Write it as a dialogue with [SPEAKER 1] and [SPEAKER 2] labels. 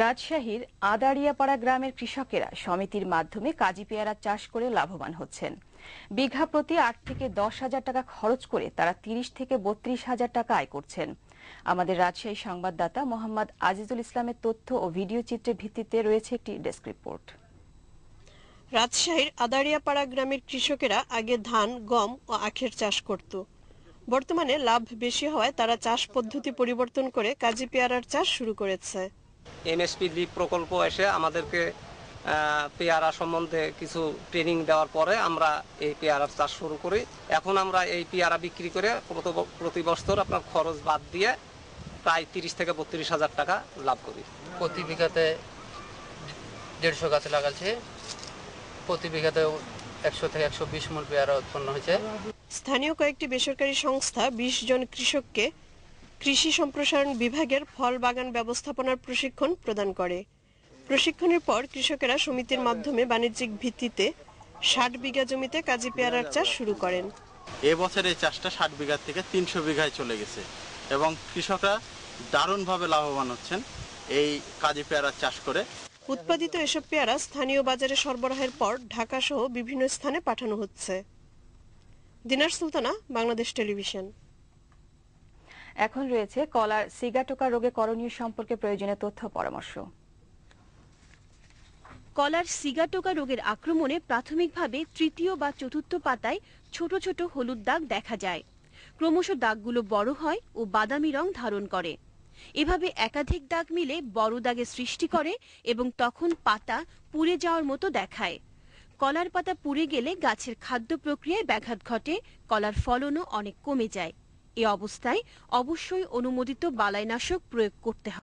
[SPEAKER 1] রাজশাহীর আদাড়িয়াপাড়া গ্রামের কৃষকেরা সমিতির মাধ্যমে কাজি পেয়ারা চাষ করে লাভবান হচ্ছেন। বিঘা প্রতি ৮ থেকে ১০ হাজার টাকা খরচ করে তারা ৩০ থেকে ৩২ হাজার টাকা আয় করছেন। আমাদের রাজশাহী সংবাদদাতা মোহাম্মদ আজিজুল ইসলামের তথ্য ও ভিডিও চিত্রের ভিত্তিতে রয়েছে একটি ডেস্ক রিপোর্ট।
[SPEAKER 2] রাজশাহীর আদাড়িয়াপাড়া গ্রামের কৃষকেরা আগে ধান, গম ও আখের চাষ করত। বর্তমানে লাভ বেশি হওয়ায় তারা চাষ পদ্ধতি পরিবর্তন করে কাজি পেয়ারার চাষ শুরু করেছে।
[SPEAKER 3] এমএসপি লিপ প্রকল্প এসে আমাদেরকে পেয়ারা সম্বন্ধে কিছু ট্রেনিং দেওয়ার পরে আমরা এই পেয়ারার চাষ শুরু করি। এখন আমরা এই পেয়ারা বিক্রি করে প্রতি বছর আপনার খরচ বাদ দিয়ে প্রায় ৩০ থেকে ৩২ হাজার টাকা লাভ করি।
[SPEAKER 4] প্রতি বিঘাতে ১৫০ গাছ লাগাচ্ছে, প্রতি বিঘাতে ১০০ থেকে ১২০ মণ পেয়ারা উৎপন্ন হয়েছে।
[SPEAKER 2] স্থানীয় কয়েকটি বেসরকারি সংস্থা ২০ জন কৃষককে কৃষি সম্প্রসারণ বিভাগের ফল বাগান ব্যবস্থাপনার প্রশিক্ষণ প্রদান করে। প্রশিক্ষণের পর কৃষকেরা সমিতির মাধ্যমে বাণিজ্যিক ভিত্তিতে ৬০ বিঘা জমিতে কাজি পেয়ারার চাষ শুরু করেন।
[SPEAKER 5] এবছর এই চাষটা ৬০ বিঘা থেকে ৩০০ বিঘায় চলে গেছে এবং কৃষকরা দারুণভাবে লাভবান হচ্ছেন এই কাজি পেয়ারার চাষ করে।
[SPEAKER 2] উৎপাদিত এসব পেয়ারা স্থানীয় বাজারে সরবরাহের পর ঢাকা সহ বিভিন্ন স্থানে পাঠানো হচ্ছে। দিনার সুলতানা, বাংলাদেশ টেলিভিশন।
[SPEAKER 1] এখন রয়েছে কলার সিগাটোকা রোগে করণীয় সম্পর্কে প্রয়োজনীয় তথ্য পরামর্শ।
[SPEAKER 6] কলার সিগাটোকা রোগের আক্রমণে প্রাথমিকভাবে তৃতীয় বা চতুর্থ পাতায় ছোট ছোট হলুদ দাগ দেখা যায়। ক্রমশ দাগগুলো বড় হয় ও বাদামি রং ধারণ করে। এভাবে একাধিক দাগ মিলে বড় দাগের সৃষ্টি করে এবং তখন পাতা পুড়ে যাওয়ার মতো দেখায়। কলার পাতা পুড়ে গেলে গাছের খাদ্য প্রক্রিয়ায় ব্যাঘাত ঘটে, কলার ফলনও অনেক কমে যায়। এ অবস্থায় অবশ্যই অনুমোদিত বালাইনাশক প্রয়োগ করতে হবে।